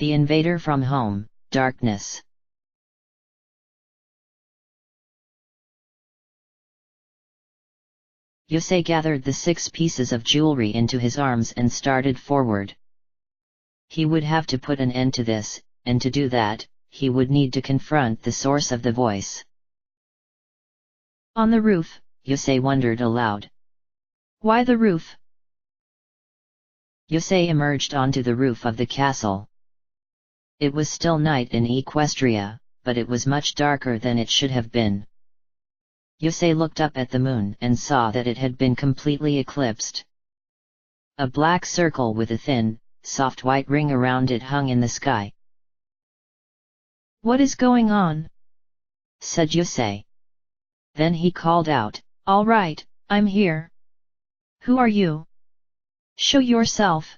The invader from home, darkness. Yusei gathered the 6 pieces of jewelry into his arms and started forward. He would have to put an end to this, and to do that, he would need to confront the source of the voice. On the roof, Yusei wondered aloud. Why the roof? Yusei emerged onto the roof of the castle. It was still night in Equestria, but it was much darker than it should have been. Yusei looked up at the moon and saw that it had been completely eclipsed. A black circle with a thin, soft white ring around it hung in the sky. What is going on? Said Yusei. Then he called out, All right, I'm here. Who are you? Show yourself.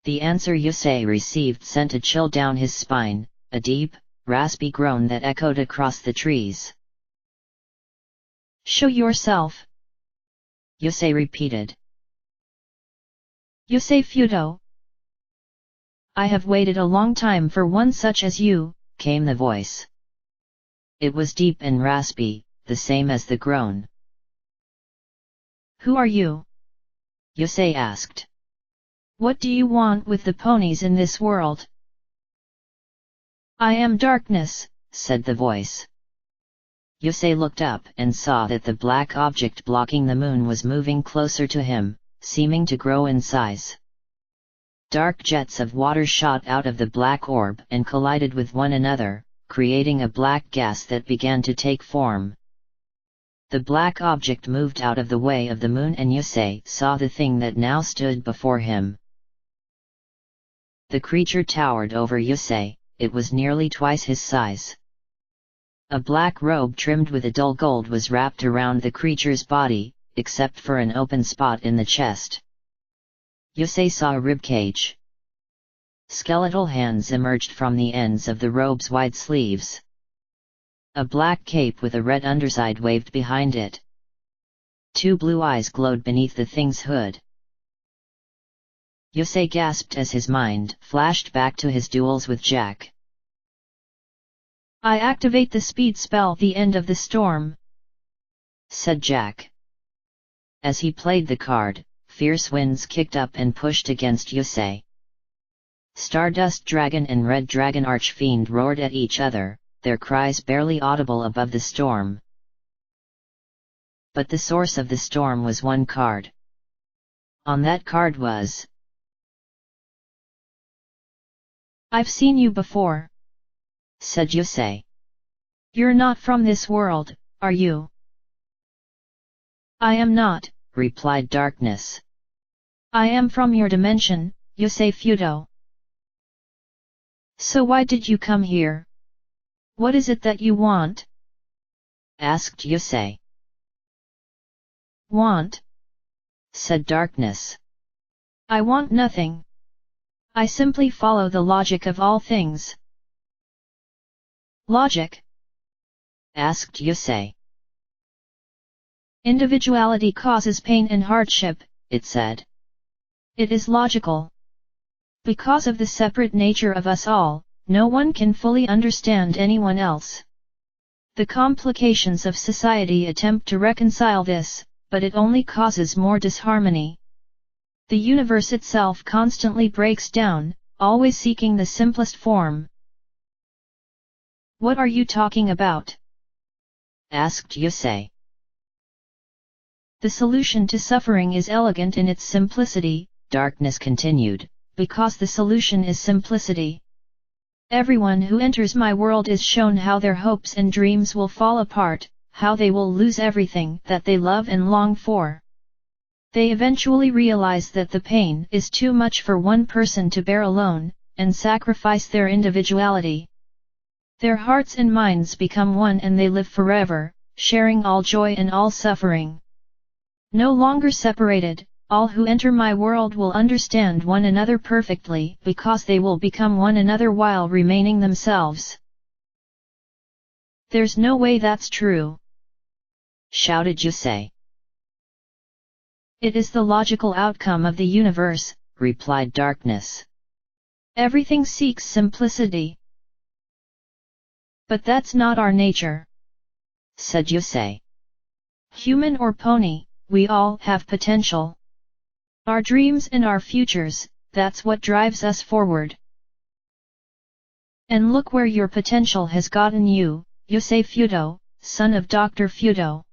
The answer Yusei received sent a chill down his spine, a deep, raspy groan that echoed across the trees. Show yourself. Yusei repeated. Yusei Fudo. I have waited a long time for one such as you, came the voice. It was deep and raspy, the same as the groan. Who are you? Yusei asked. What do you want with the ponies in this world? I am darkness, said the voice. Yusei looked up and saw that the black object blocking the moon was moving closer to him, seeming to grow in size. Dark jets of water shot out of the black orb and collided with one another, creating a black gas that began to take form. The black object moved out of the way of the moon and Yusei saw the thing that now stood before him. The creature towered over Yusei, it was nearly twice his size. A black robe trimmed with a dull gold was wrapped around the creature's body, except for an open spot in the chest. Yusei saw a ribcage. Skeletal hands emerged from the ends of the robe's wide sleeves. A black cape with a red underside waved behind it. 2 blue eyes glowed beneath the thing's hood. Yusei gasped as his mind flashed back to his duels with Jack. I activate the speed spell The End of the Storm, said Jack. As he played the card, fierce winds kicked up and pushed against Yusei. Stardust Dragon and Red Dragon Archfiend roared at each other, their cries barely audible above the storm. But the source of the storm was one card. On that card was... I've seen you before, said Yusei. You're not from this world, are you? I am not, replied Darkness. I am from your dimension, Yusei Fudo. So why did you come here? What is it that you want? Asked Yusei. Want? Said Darkness. I want nothing. I simply follow the logic of all things. Logic? Asked Yusei. Individuality causes pain and hardship, it said. It is logical. Because of the separate nature of us all, no one can fully understand anyone else. The complications of society attempt to reconcile this, but it only causes more disharmony. The universe itself constantly breaks down, always seeking the simplest form. What are you talking about? Asked Yusei. The solution to suffering is elegant in its simplicity, Darkness continued, because the solution is simplicity. Everyone who enters my world is shown how their hopes and dreams will fall apart, how they will lose everything that they love and long for. They eventually realize that the pain is too much for one person to bear alone, and sacrifice their individuality. Their hearts and minds become one and they live forever, sharing all joy and all suffering. No longer separated, all who enter my world will understand one another perfectly because they will become one another while remaining themselves. There's no way that's true, shouted Yusei. It is the logical outcome of the universe, replied Darkness. Everything seeks simplicity. But that's not our nature, said Yusei. Human or pony, we all have potential. Our dreams and our futures, that's what drives us forward. And look where your potential has gotten you, Yusei Fudo, son of Dr. Fudo.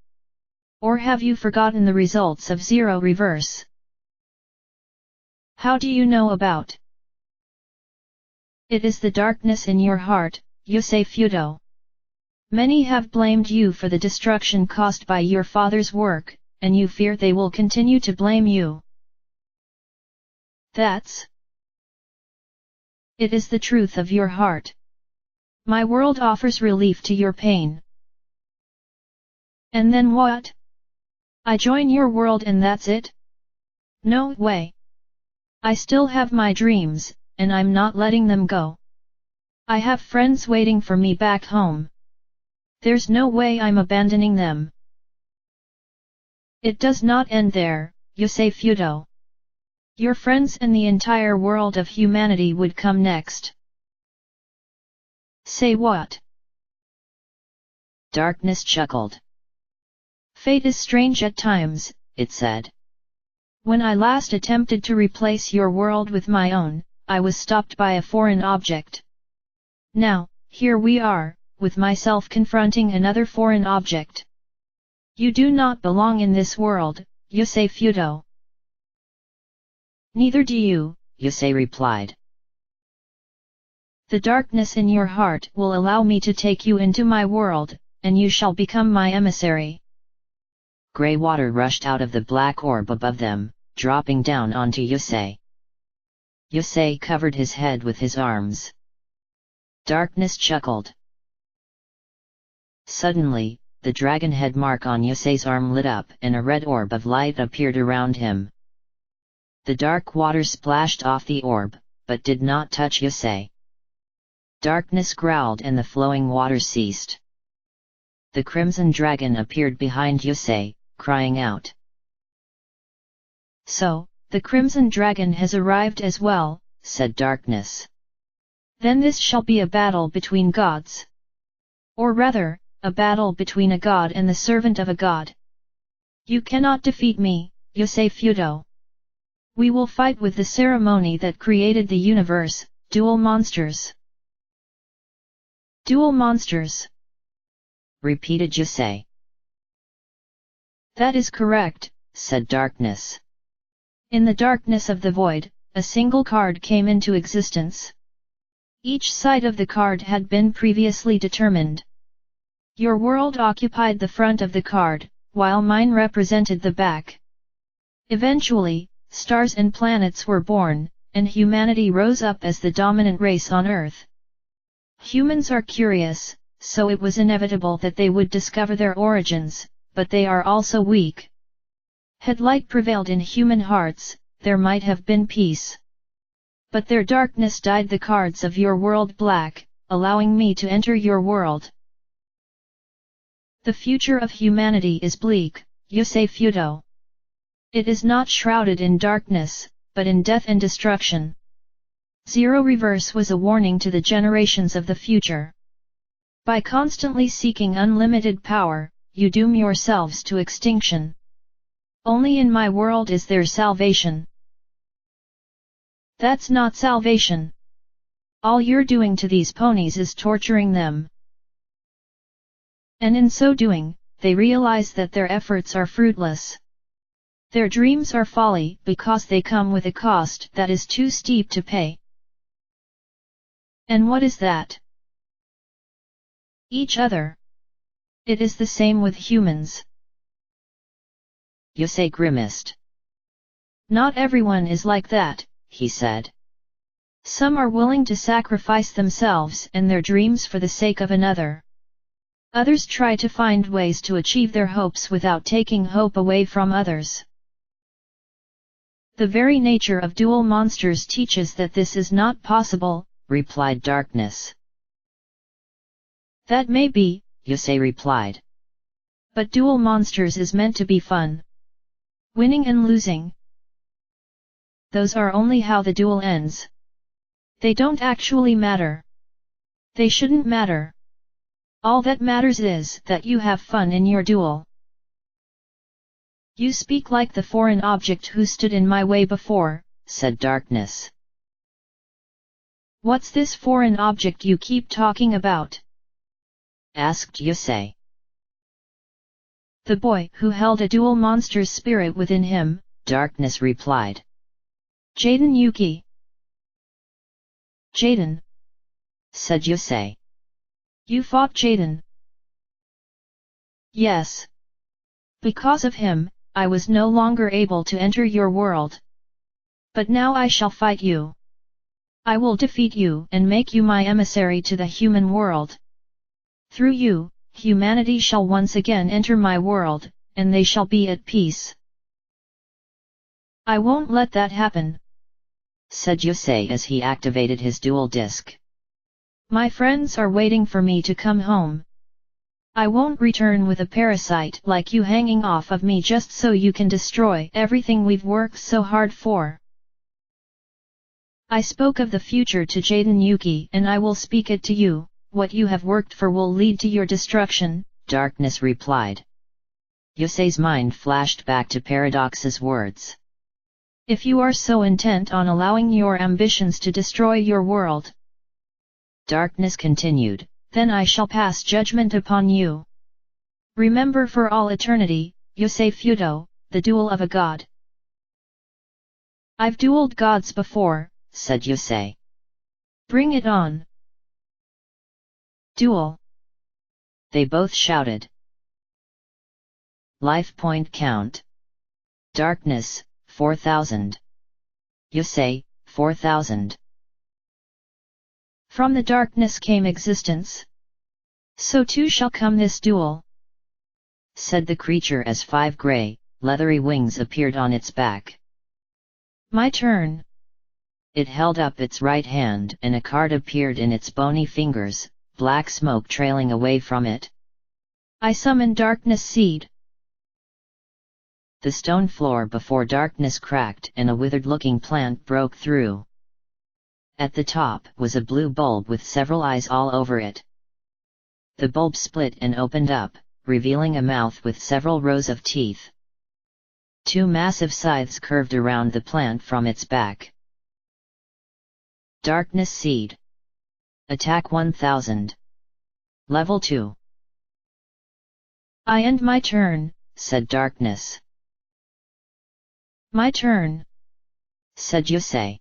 Or have you forgotten the results of Zero Reverse? How do you know about? It is the darkness in your heart, Yusei Fudo. Many have blamed you for the destruction caused by your father's work, and you fear they will continue to blame you. That's... It is the truth of your heart. My world offers relief to your pain. And then what? I join your world and that's it? No way. I still have my dreams, and I'm not letting them go. I have friends waiting for me back home. There's no way I'm abandoning them. It does not end there, Yusei Fudo. Your friends and the entire world of humanity would come next. Say what? Darkness chuckled. Fate is strange at times, it said. When I last attempted to replace your world with my own, I was stopped by a foreign object. Now, here we are, with myself confronting another foreign object. You do not belong in this world, Yusei Fudo. Neither do you, Yusei replied. The darkness in your heart will allow me to take you into my world, and you shall become my emissary. Grey water rushed out of the black orb above them, dropping down onto Yusei. Yusei covered his head with his arms. Darkness chuckled. Suddenly, the dragon head mark on Yusei's arm lit up and a red orb of light appeared around him. The dark water splashed off the orb, but did not touch Yusei. Darkness growled and the flowing water ceased. The crimson dragon appeared behind Yusei, crying out. So, the crimson dragon has arrived as well, said Darkness. Then this shall be a battle between gods. Or rather, a battle between a god and the servant of a god. You cannot defeat me, Yusei Fudo. We will fight with the ceremony that created the universe, dual monsters. Dual monsters, repeated Yusei. That is correct, said Darkness. In the darkness of the void, a single card came into existence. Each side of the card had been previously determined. Your world occupied the front of the card, while mine represented the back. Eventually, stars and planets were born, and humanity rose up as the dominant race on Earth. Humans are curious, so it was inevitable that they would discover their origins, but they are also weak. Had light prevailed in human hearts, there might have been peace. But their darkness dyed the cards of your world black, allowing me to enter your world. The future of humanity is bleak, Yusei Fudo. It is not shrouded in darkness, but in death and destruction. Zero Reverse was a warning to the generations of the future. By constantly seeking unlimited power, you doom yourselves to extinction. Only in my world is there salvation. That's not salvation. All you're doing to these ponies is torturing them. And in so doing, they realize that their efforts are fruitless. Their dreams are folly because they come with a cost that is too steep to pay. And what is that? Each other. It is the same with humans. Yusei grimaced. Not everyone is like that, he said. Some are willing to sacrifice themselves and their dreams for the sake of another. Others try to find ways to achieve their hopes without taking hope away from others. The very nature of dual monsters teaches that this is not possible, replied Darkness. That may be, Yusei replied. But dual monsters is meant to be fun. Winning and losing. Those are only how the duel ends. They don't actually matter. They shouldn't matter. All that matters is that you have fun in your duel. You speak like the foreign object who stood in my way before, said Darkness. What's this foreign object you keep talking about? Asked Yusei. The boy who held a dual monster's spirit within him, Darkness replied. Jaden Yuki. Jaden, said Yusei. You fought Jaden? Yes. Because of him, I was no longer able to enter your world. But now I shall fight you. I will defeat you and make you my emissary to the human world. Through you, humanity shall once again enter my world, and they shall be at peace. I won't let that happen, said Yusei as he activated his dual disc. My friends are waiting for me to come home. I won't return with a parasite like you hanging off of me just so you can destroy everything we've worked so hard for. I spoke of the future to Jaden Yuki and I will speak it to you. What you have worked for will lead to your destruction, Darkness replied. Yusei's mind flashed back to Paradox's words. If you are so intent on allowing your ambitions to destroy your world, Darkness continued, then I shall pass judgment upon you. Remember for all eternity, Yusei Fudo, the duel of a god. I've dueled gods before, said Yusei. Bring it on. Duel! They both shouted. Life point count. Darkness, 4,000. Yusei, 4,000. From the darkness came existence. So too shall come this duel, said the creature as 5 grey, leathery wings appeared on its back. My turn. It held up its right hand and a card appeared in its bony fingers, black smoke trailing away from it. I summon Darkness Seed. The stone floor before Darkness cracked and a withered-looking plant broke through. At the top was a blue bulb with several eyes all over it. The bulb split and opened up, revealing a mouth with several rows of teeth. 2 massive scythes curved around the plant from its back. Darkness Seed. Attack 1000. Level 2. I end my turn, said Darkness. My turn, said Yusei.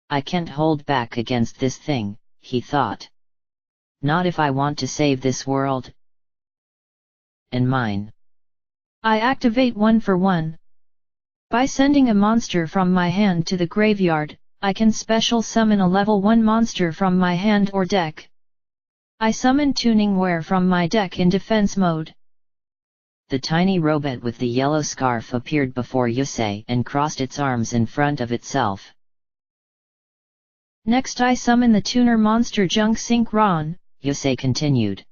I can't hold back against this thing, he thought. Not if I want to save this world. And mine. I activate 1 for 1. By sending a monster from my hand to the graveyard, I can special summon a level 1 monster from my hand or deck. I summon Tuning Ware from my deck in defense mode. The tiny robot with the yellow scarf appeared before Yusei and crossed its arms in front of itself. Next I summon the tuner monster Junk Sink Ron, Yusei continued.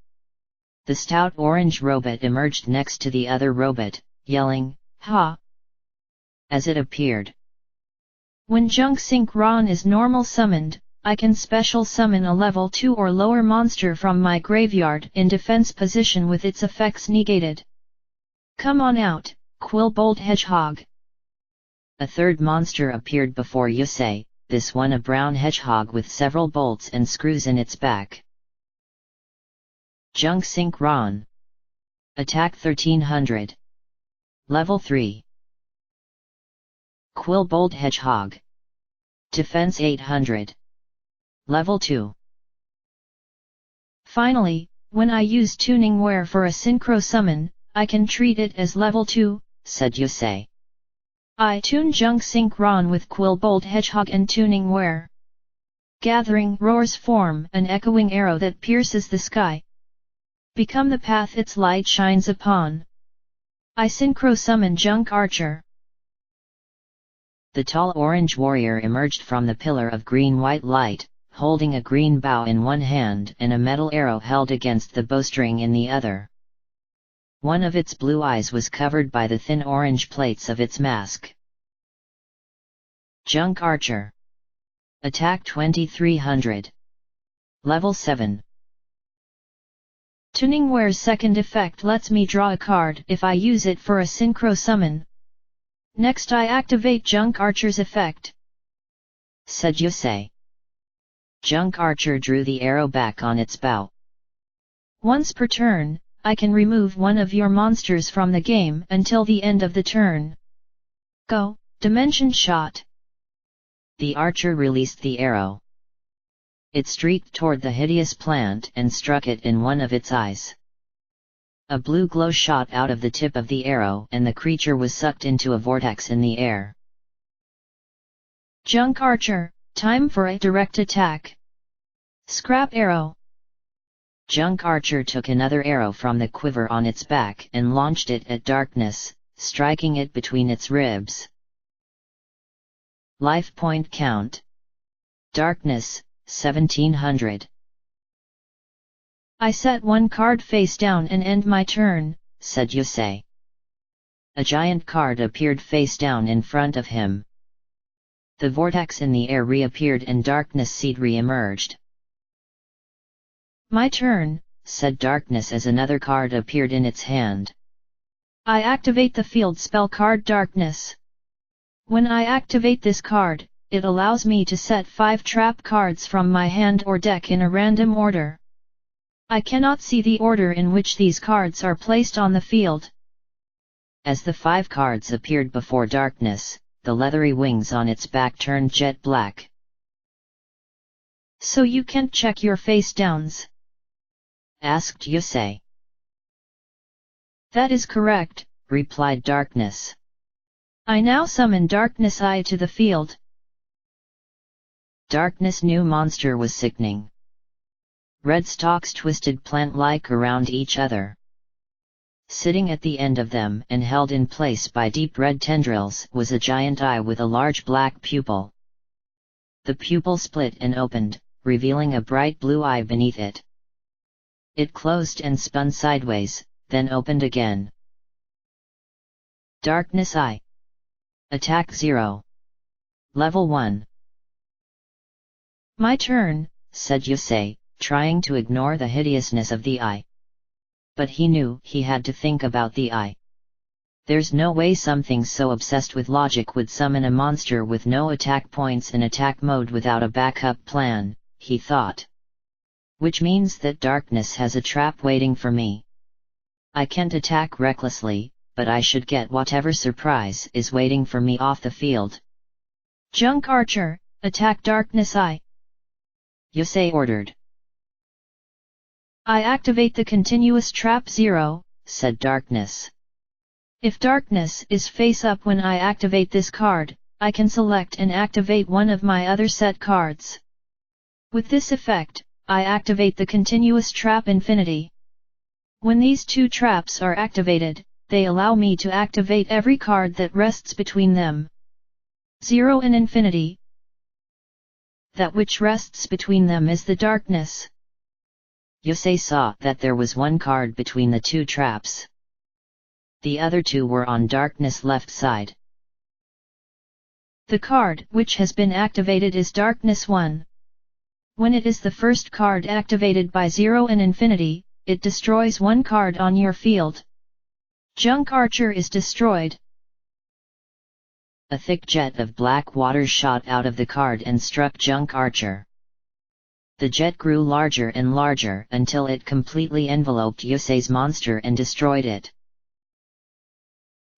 The stout orange robot emerged next to the other robot, yelling, Ha! As it appeared. When Junk Sink Ron is normal summoned, I can special summon a level 2 or lower monster from my graveyard in defense position with its effects negated. Come on out, Quillbolt Hedgehog. A third monster appeared before Yusei, this one a brown hedgehog with several bolts and screws in its back. Junk Sink Ron. Attack 1300. Level 3. Quillbolt Hedgehog. Defense 800. Level 2. Finally, when I use Tuning Ware for a synchro summon, I can treat it as level 2, said Yusei. I tune Junk Sink Ron with Quillbolt Hedgehog and Tuning Ware. Gathering roars form an echoing arrow that pierces the sky. Become the path its light shines upon. I synchro summon Junk Archer. The tall orange warrior emerged from the pillar of green-white light, holding a green bow in one hand and a metal arrow held against the bowstring in the other. One of its blue eyes was covered by the thin orange plates of its mask. Junk Archer. Attack 2300. Level 7. Tuning Ware's second effect lets me draw a card if I use it for a synchro summon. Next I activate Junk Archer's effect, said Yusei. Junk Archer drew the arrow back on its bow. Once per turn, I can remove one of your monsters from the game until the end of the turn. Go, Dimension Shot! The archer released the arrow. It streaked toward the hideous plant and struck it in one of its eyes. A blue glow shot out of the tip of the arrow and the creature was sucked into a vortex in the air. Junk Archer, time for a direct attack. Scrap Arrow. Junk Archer took another arrow from the quiver on its back and launched it at Darkness, striking it between its ribs. Life point count. Darkness, 1700. I set one card face down and end my turn, said Yusei. A giant card appeared face down in front of him. The vortex in the air reappeared and Darkness seed re-emerged. My turn, said Darkness as another card appeared in its hand. I activate the field spell card Darkness. When I activate this card, it allows me to set 5 trap cards from my hand or deck in a random order. I cannot see the order in which these cards are placed on the field. As the 5 cards appeared before Darkness, the leathery wings on its back turned jet black. So you can't check your face downs? Asked Yusei. That is correct, replied Darkness. I now summon Darkness Eye to the field. Darkness' new monster was sickening. Red stalks twisted plant-like around each other. Sitting at the end of them and held in place by deep red tendrils was a giant eye with a large black pupil. The pupil split and opened, revealing a bright blue eye beneath it. It closed and spun sideways, then opened again. Darkness Eye. Attack 0. Level 1. My turn, said Yusei, trying to ignore the hideousness of the eye. But he knew he had to think about the eye. There's no way something so obsessed with logic would summon a monster with no attack points in attack mode without a backup plan, he thought. Which means that Darkness has a trap waiting for me. I can't attack recklessly, but I should get whatever surprise is waiting for me off the field. Junk Archer, attack Darkness Eye! Yusei ordered. I activate the continuous trap 0, said Darkness. If Darkness is face up when I activate this card, I can select and activate one of my other set cards. With this effect, I activate the continuous trap Infinity. When these 2 traps are activated, they allow me to activate every card that rests between them. 0 and Infinity. That which rests between them is the Darkness. Yusei saw that there was one card between the 2 traps. The other 2 were on Darkness' left side. The card which has been activated is Darkness 1. When it is the first card activated by 0 and Infinity, it destroys one card on your field. Junk Archer is destroyed. A thick jet of black water shot out of the card and struck Junk Archer. The jet grew larger and larger until it completely enveloped Yusei's monster and destroyed it.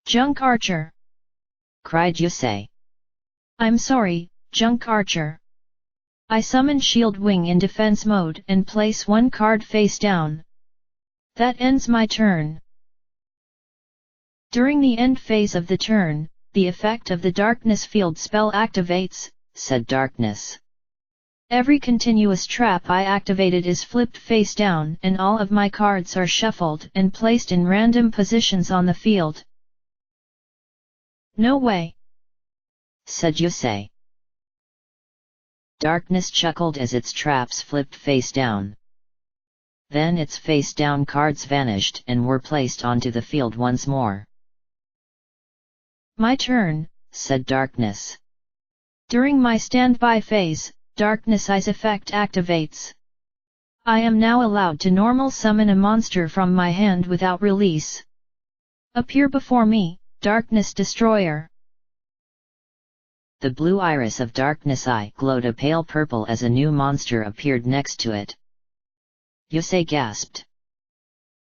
Junk Archer! Cried Yusei. I'm sorry, Junk Archer. I summon Shield Wing in defense mode and place one card face down. That ends my turn. During the end phase of the turn, the effect of the Darkness field spell activates, said Darkness. Every continuous trap I activated is flipped face down and all of my cards are shuffled and placed in random positions on the field. No way, said Yusei. Darkness chuckled as its traps flipped face down. Then its face down cards vanished and were placed onto the field once more. My turn, said Darkness. During my standby phase, Darkness Eyes effect activates. I am now allowed to normal summon a monster from my hand without release. Appear before me, Darkness Destroyer. The blue iris of Darkness Eye glowed a pale purple as a new monster appeared next to it. Yusei gasped.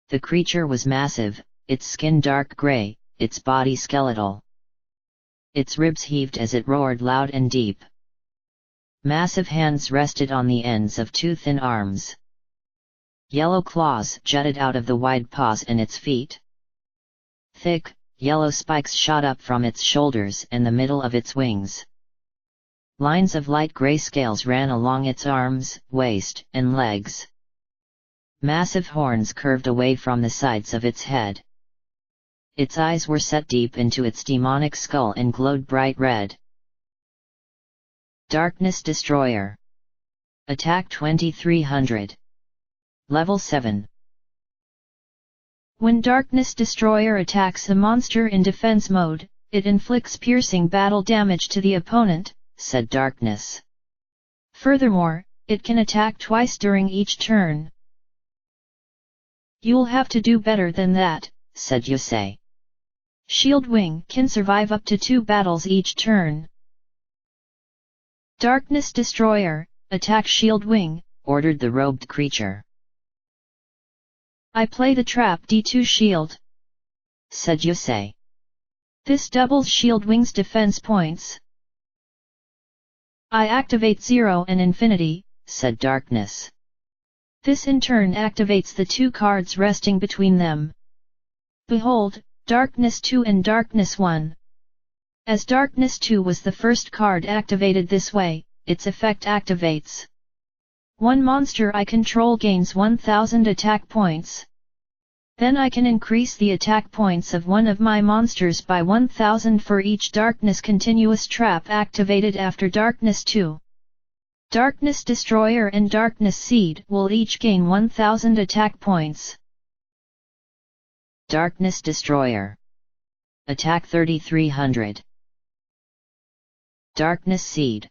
The creature was massive, its skin dark gray, its body skeletal. Its ribs heaved as it roared loud and deep. Massive hands rested on the ends of two thin arms. Yellow claws jutted out of the wide paws and its feet. Thick, yellow spikes shot up from its shoulders and the middle of its wings. Lines of light gray scales ran along its arms, waist, and legs. Massive horns curved away from the sides of its head. Its eyes were set deep into its demonic skull and glowed bright red. Darkness Destroyer. Attack 2300. Level 7. When Darkness Destroyer attacks a monster in defense mode, it inflicts piercing battle damage to the opponent, said Darkness. Furthermore, it can attack twice during each turn. You'll have to do better than that, said Yusei. Shield Wing can survive up to 2 battles each turn. Darkness Destroyer, attack Shield Wing, ordered the robed creature. I play the trap D2 shield, said Yusei. This doubles Shield Wing's defense points. I activate 0 and Infinity, said Darkness. This in turn activates the 2 cards resting between them. Behold, Darkness 2 and Darkness 1. As Darkness 2 was the first card activated this way, its effect activates. One monster I control gains 1000 attack points. Then I can increase the attack points of one of my monsters by 1000 for each Darkness continuous trap activated after Darkness 2. Darkness Destroyer and Darkness Seed will each gain 1000 attack points. Darkness Destroyer. Attack 3300. Darkness Seed.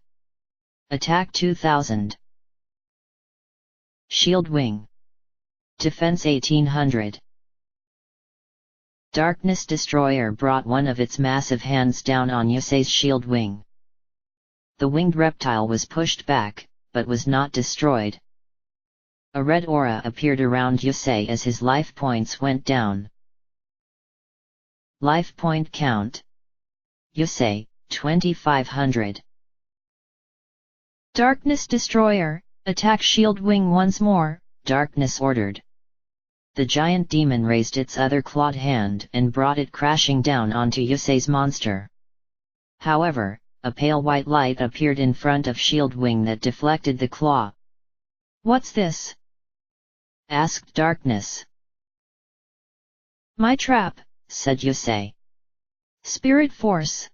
Attack 2000. Shield Wing. Defense 1800. Darkness Destroyer brought one of its massive hands down on Yusei's Shield Wing. The winged reptile was pushed back, but was not destroyed. A red aura appeared around Yusei as his life points went down. Life point count. Yusei, 2500. Darkness Destroyer, attack Shield Wing once more, Darkness ordered. The giant demon raised its other clawed hand and brought it crashing down onto Yusei's monster. However, a pale white light appeared in front of Shield Wing that deflected the claw. What's this? Asked Darkness. My trap, said Yusei. Spirit Force.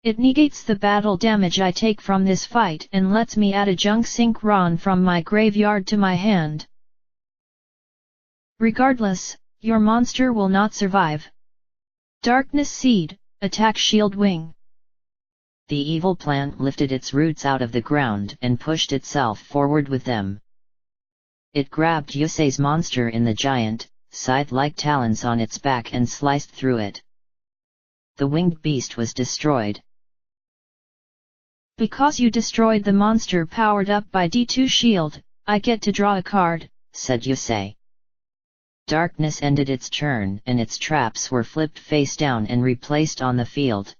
It negates the battle damage I take from this fight and lets me add a Junk Sync Ron from my graveyard to my hand. Regardless, your monster will not survive. Darkness Seed, attack Shield Wing. The evil plant lifted its roots out of the ground and pushed itself forward with them. It grabbed Yusei's monster in the giant, scythe-like talons on its back and sliced through it. The winged beast was destroyed. Because you destroyed the monster powered up by D2 shield, I get to draw a card, said Yusei. Darkness ended its turn and its traps were flipped face down and replaced on the field.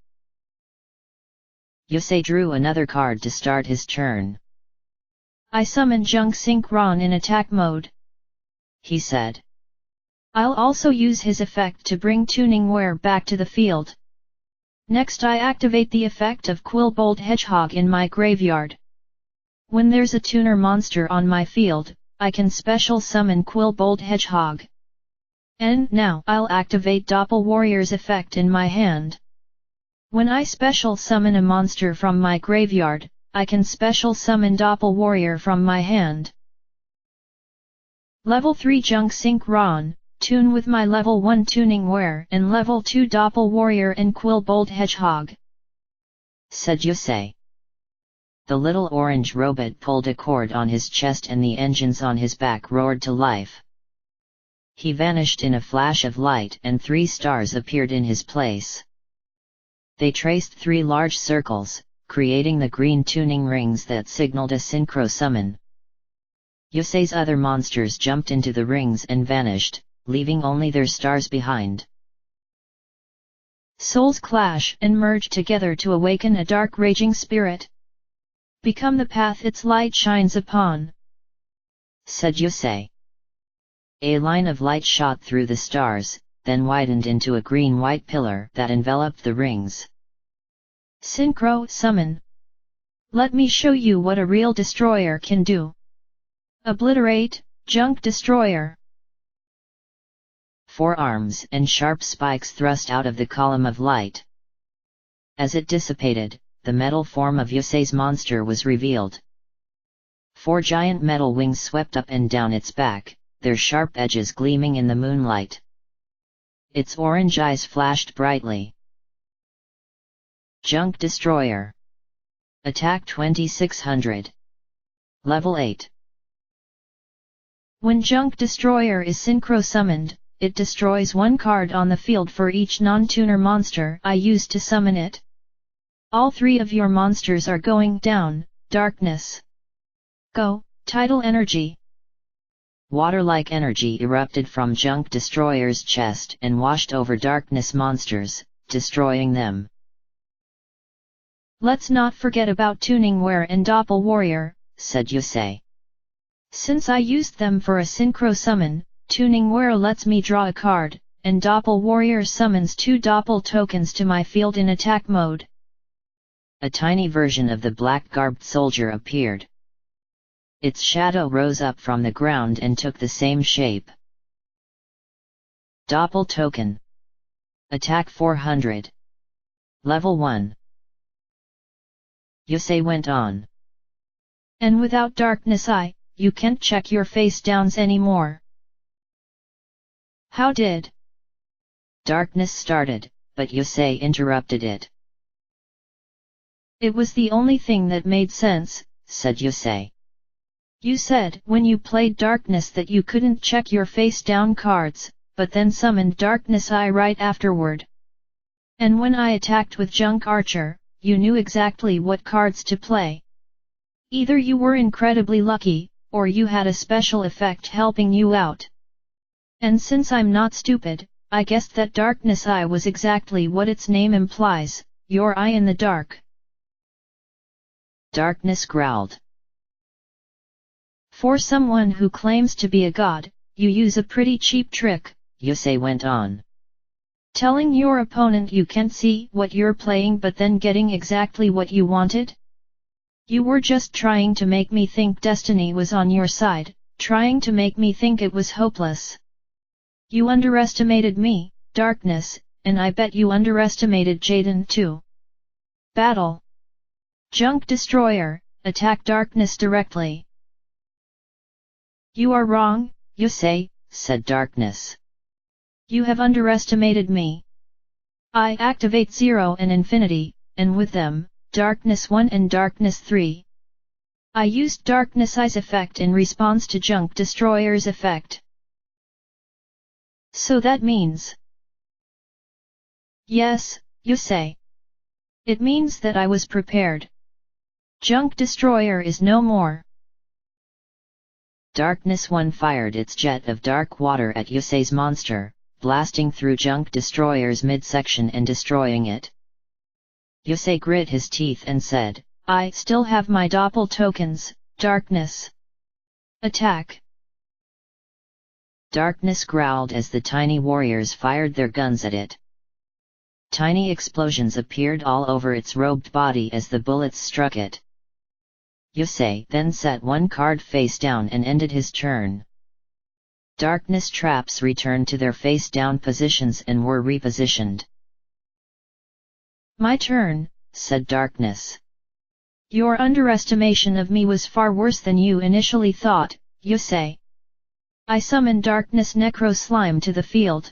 Yusei drew another card to start his turn. I summon Junk Sync Ron in attack mode, he said. I'll also use his effect to bring Tuning Wear back to the field. Next I activate the effect of Quillbolt Hedgehog in my graveyard. When there's a tuner monster on my field, I can special summon Quillbolt Hedgehog. And now I'll activate Doppel Warrior's effect in my hand. When I special summon a monster from my graveyard, I can special summon Doppel Warrior from my hand. Level 3 Junk Sync Ron, tune with my level 1 Tuning Wear and level 2 Doppel Warrior and Quillbolt Hedgehog, said Yusei. The little orange robot pulled a cord on his chest and the engines on his back roared to life. He vanished in a flash of light and 3 stars appeared in his place. They traced 3 large circles, creating the green tuning rings that signaled a synchro summon. Yusei's other monsters jumped into the rings and vanished, leaving only their stars behind. Souls clash and merge together to awaken a dark raging spirit. Become the path its light shines upon, said Yusei. A line of light shot through the stars, then widened into a green-white pillar that enveloped the rings. Synchro summon. Let me show you what a real destroyer can do. Obliterate, junk destroyer. 4 arms and sharp spikes thrust out of the column of light. As it dissipated, the metal form of Yusei's monster was revealed. 4 giant metal wings swept up and down its back, their sharp edges gleaming in the moonlight. Its orange eyes flashed brightly. Junk Destroyer. Attack 2600. Level 8. When Junk Destroyer is synchro summoned, it destroys 1 card on the field for each non-tuner monster I used to summon it. All 3 of your monsters are going down. Darkness. Go, tidal energy. Water-like energy erupted from Junk Destroyer's chest and washed over darkness monsters, destroying them. Let's not forget about Tuningware and Doppel Warrior, said Yusei. Since I used them for a synchro summon, Tuningware lets me draw a card, and Doppel Warrior summons 2 Doppel tokens to my field in attack mode. A tiny version of the black-garbed soldier appeared. Its shadow rose up from the ground and took the same shape. Doppel token. Attack 400. Level 1. Yusei went on. And without Darkness Eye, you can't check your face downs anymore. How did? Darkness started, but Yusei interrupted it. It was the only thing that made sense, said Yusei. You said when you played Darkness that you couldn't check your face down cards, but then summoned Darkness Eye right afterward. And when I attacked with Junk Archer, you knew exactly what cards to play. Either you were incredibly lucky, or you had a special effect helping you out. And since I'm not stupid, I guessed that Darkness Eye was exactly what its name implies, your eye in the dark. Darkness growled. For someone who claims to be a god, you use a pretty cheap trick, Yusei went on. Telling your opponent you can't see what you're playing but then getting exactly what you wanted? You were just trying to make me think destiny was on your side, trying to make me think it was hopeless. You underestimated me, Darkness, and I bet you underestimated Jaden too. Battle. Junk Destroyer, attack Darkness directly. You are wrong, Yusei, said Darkness. You have underestimated me. I activate 0 and Infinity, and with them, Darkness 1 and Darkness 3. I used Darkness Eye's effect in response to Junk Destroyer's effect. So that means... Yes, Yusei. It means that I was prepared. Junk Destroyer is no more. Darkness 1 fired its jet of dark water at Yusei's monster, blasting through Junk Destroyer's midsection and destroying it. Yusei grit his teeth and said, I still have my Doppel tokens, Darkness. Attack. Darkness growled as the tiny warriors fired their guns at it. Tiny explosions appeared all over its robed body as the bullets struck it. Yusei then set 1 card face down and ended his turn. Darkness traps returned to their face down positions and were repositioned. My turn, said Darkness. Your underestimation of me was far worse than you initially thought, Yusei. I summoned Darkness Necro Slime to the field.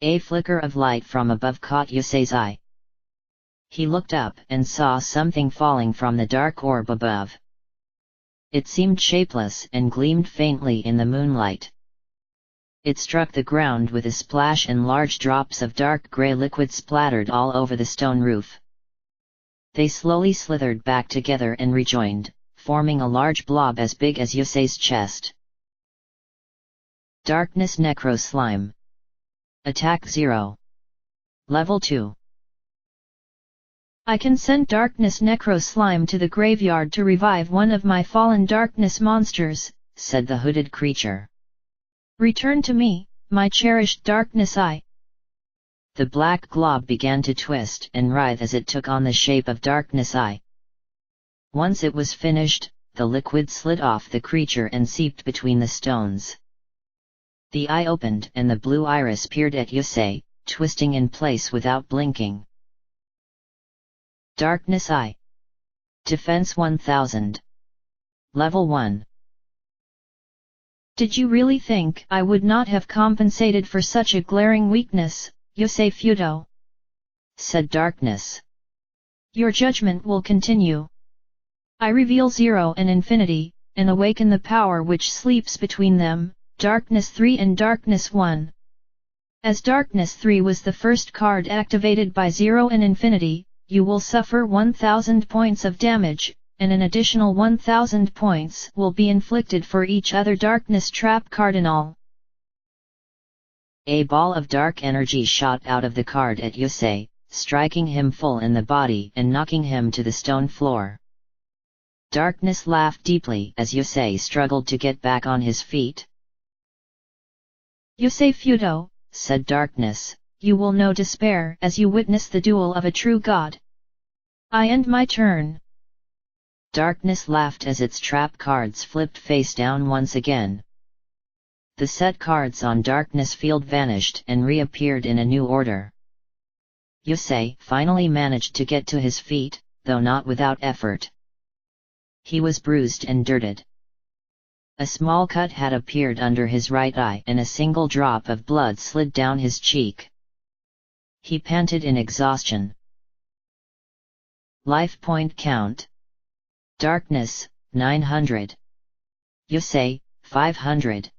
A flicker of light from above caught Yusei's eye. He looked up and saw something falling from the dark orb above. It seemed shapeless and gleamed faintly in the moonlight. It struck the ground with a splash and large drops of dark grey liquid splattered all over the stone roof. They slowly slithered back together and rejoined, forming a large blob as big as Yosei's chest. Darkness Necro Slime. Attack 0. Level 2. I can send Darkness Necro Slime to the graveyard to revive one of my fallen darkness monsters, said the hooded creature. Return to me, my cherished Darkness Eye. The black glob began to twist and writhe as it took on the shape of Darkness Eye. Once it was finished, the liquid slid off the creature and seeped between the stones. The eye opened and the blue iris peered at Yosei, twisting in place without blinking. Darkness Eye. Defense 1000. Level 1. Did you really think I would not have compensated for such a glaring weakness, Yosei Fudo? Said Darkness. Your judgment will continue. I reveal 0 and Infinity, and awaken the power which sleeps between them, Darkness 3 and Darkness 1. As Darkness 3 was the first card activated by 0 and Infinity, you will suffer 1000 points of damage, and an additional 1000 points will be inflicted for each other Darkness trap card in all. A ball of dark energy shot out of the card at Yosei, striking him full in the body and knocking him to the stone floor. Darkness laughed deeply as Yosei struggled to get back on his feet. Yosei Fudo, said Darkness, you will know despair as you witness the duel of a true god. I end my turn. Darkness laughed as its trap cards flipped face down once again. The set cards on Darkness field vanished and reappeared in a new order. Yosei finally managed to get to his feet, though not without effort. He was bruised and dirted. A small cut had appeared under his right eye and a single drop of blood slid down his cheek. He panted in exhaustion. Life point count. Darkness, 900. Yosei, 500.